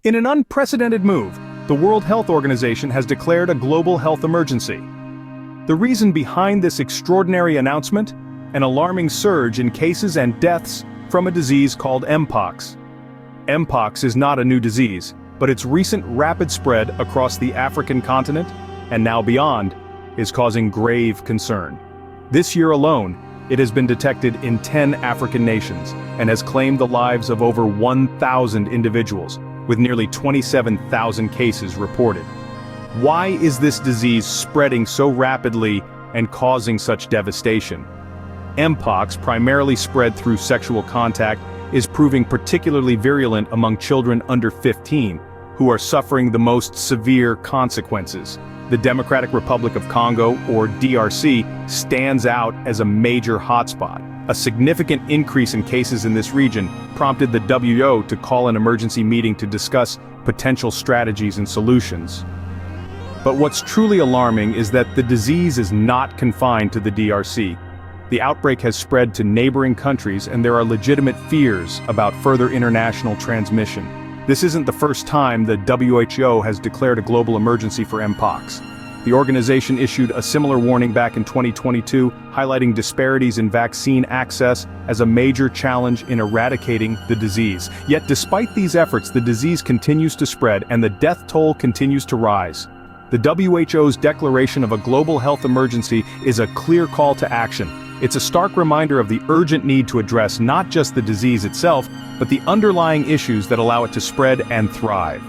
In an unprecedented move, the World Health Organization has declared a global health emergency. The reason behind this extraordinary announcement? An alarming surge in cases and deaths from a disease called Mpox. Mpox is not a new disease, but its recent rapid spread across the African continent, and now beyond, is causing grave concern. This year alone, it has been detected in 10 African nations and has claimed the lives of over 1,000 individuals, with nearly 27,000 cases reported. Why is this disease spreading so rapidly and causing such devastation? Mpox, primarily spread through sexual contact, is proving particularly virulent among children under 15, who are suffering the most severe consequences. The Democratic Republic of Congo, or DRC, stands out as a major hotspot. A significant increase in cases in this region prompted the WHO to call an emergency meeting to discuss potential strategies and solutions. But what's truly alarming is that the disease is not confined to the DRC. The outbreak has spread to neighboring countries, and there are legitimate fears about further international transmission. This isn't the first time the WHO has declared a global emergency for Mpox. The organization issued a similar warning back in 2022, highlighting disparities in vaccine access as a major challenge in eradicating the disease. Yet despite these efforts, the disease continues to spread and the death toll continues to rise. The WHO's declaration of a global health emergency is a clear call to action. It's a stark reminder of the urgent need to address not just the disease itself, but the underlying issues that allow it to spread and thrive.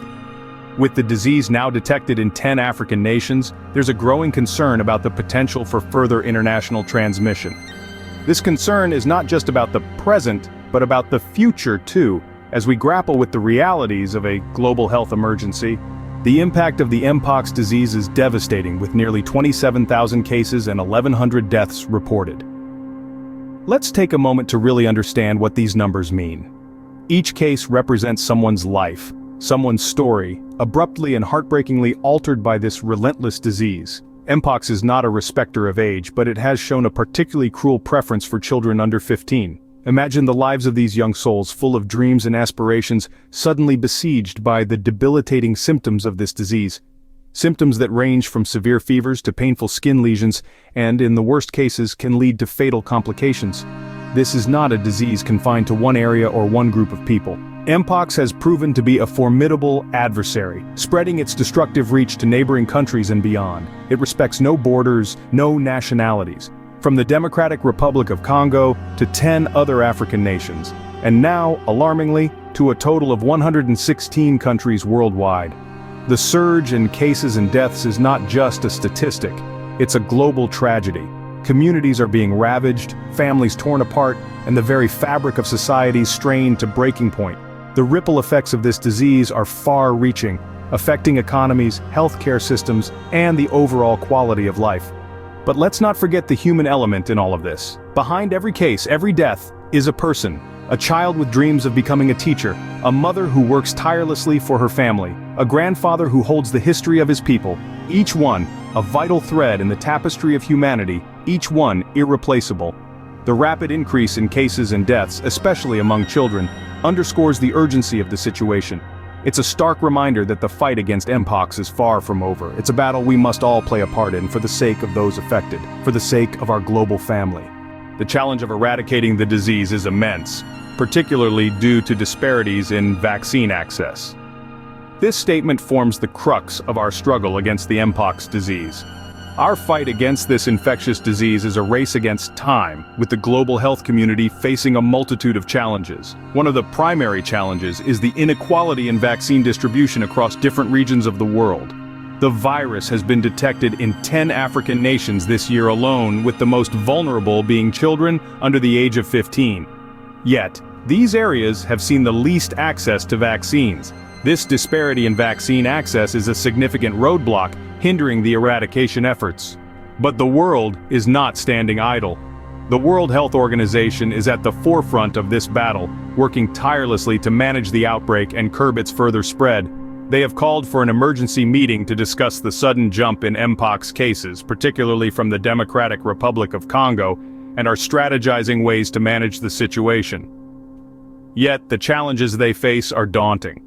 With the disease now detected in 10 African nations, there's a growing concern about the potential for further international transmission. This concern is not just about the present, but about the future too. As we grapple with the realities of a global health emergency, the impact of the Mpox disease is devastating, with nearly 27,000 cases and 1,100 deaths reported. Let's take a moment to really understand what these numbers mean. Each case represents someone's life, someone's story, abruptly and heartbreakingly altered by this relentless disease. Mpox is not a respecter of age, but it has shown a particularly cruel preference for children under 15. Imagine the lives of these young souls, full of dreams and aspirations, suddenly besieged by the debilitating symptoms of this disease. Symptoms that range from severe fevers to painful skin lesions, and in the worst cases can lead to fatal complications. This is not a disease confined to one area or one group of people. Mpox has proven to be a formidable adversary, spreading its destructive reach to neighboring countries and beyond. It respects no borders, no nationalities. From the Democratic Republic of Congo to 10 other African nations, and now, alarmingly, to a total of 116 countries worldwide. The surge in cases and deaths is not just a statistic, it's a global tragedy. Communities are being ravaged, families torn apart, and the very fabric of society strained to breaking point. The ripple effects of this disease are far-reaching, affecting economies, healthcare systems, and the overall quality of life. But let's not forget the human element in all of this. Behind every case, every death, is a person. A child with dreams of becoming a teacher, a mother who works tirelessly for her family, a grandfather who holds the history of his people, each one a vital thread in the tapestry of humanity, each one irreplaceable. The rapid increase in cases and deaths, especially among children, underscores the urgency of the situation. It's a stark reminder that the fight against Mpox is far from over. It's a battle we must all play a part in for the sake of those affected, for the sake of our global family. The challenge of eradicating the disease is immense, particularly due to disparities in vaccine access. This statement forms the crux of our struggle against the Mpox disease. Our fight against this infectious disease is a race against time, with the global health community facing a multitude of challenges. One of the primary challenges is the inequality in vaccine distribution across different regions of the world. The virus has been detected in 10 African nations this year alone, with the most vulnerable being children under the age of 15. Yet, these areas have seen the least access to vaccines. This disparity in vaccine access is a significant roadblock, hindering the eradication efforts. But the world is not standing idle. The World Health Organization is at the forefront of this battle, working tirelessly to manage the outbreak and curb its further spread. They have called for an emergency meeting to discuss the sudden jump in Mpox cases, particularly from the Democratic Republic of Congo, and are strategizing ways to manage the situation. Yet, the challenges they face are daunting.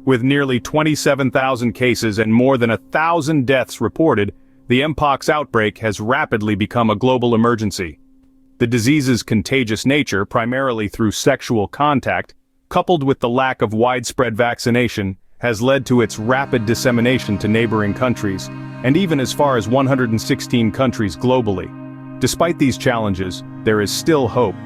With nearly 27,000 cases and more than 1,000 deaths reported, the Mpox outbreak has rapidly become a global emergency. The disease's contagious nature, primarily through sexual contact, coupled with the lack of widespread vaccination, has led to its rapid dissemination to neighboring countries, and even as far as 116 countries globally. Despite these challenges, there is still hope.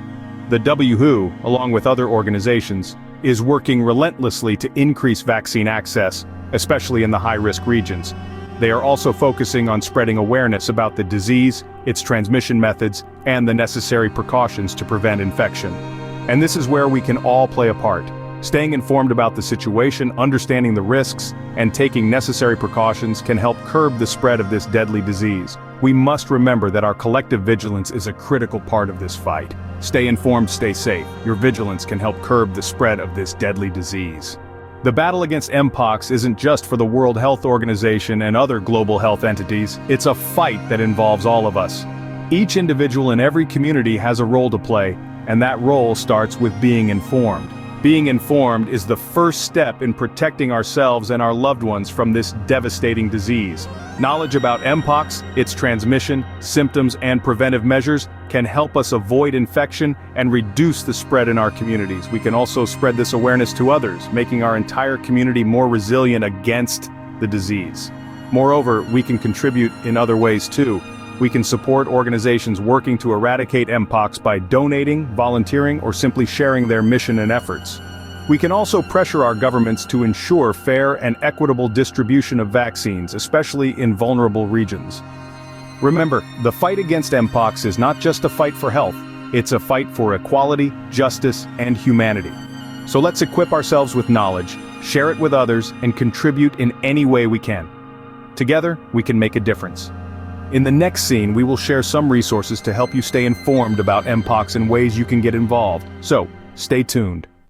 The WHO, along with other organizations, is working relentlessly to increase vaccine access, especially in the high-risk regions. They are also focusing on spreading awareness about the disease, its transmission methods, and the necessary precautions to prevent infection. And this is where we can all play a part. Staying informed about the situation, understanding the risks, and taking necessary precautions can help curb the spread of this deadly disease. We must remember that our collective vigilance is a critical part of this fight. Stay informed, stay safe. Your vigilance can help curb the spread of this deadly disease. The battle against Mpox isn't just for the World Health Organization and other global health entities, it's a fight that involves all of us. Each individual in every community has a role to play, and that role starts with being informed. Being informed is the first step in protecting ourselves and our loved ones from this devastating disease. Knowledge about Mpox, its transmission, symptoms, and preventive measures can help us avoid infection and reduce the spread in our communities. We can also spread this awareness to others, making our entire community more resilient against the disease. Moreover, we can contribute in other ways too. We can support organizations working to eradicate Mpox by donating, volunteering, or simply sharing their mission and efforts. We can also pressure our governments to ensure fair and equitable distribution of vaccines, especially in vulnerable regions. Remember, the fight against Mpox is not just a fight for health, it's a fight for equality, justice, and humanity. So let's equip ourselves with knowledge, share it with others, and contribute in any way we can. Together, we can make a difference. In the next scene, we will share some resources to help you stay informed about Mpox and ways you can get involved. So, stay tuned.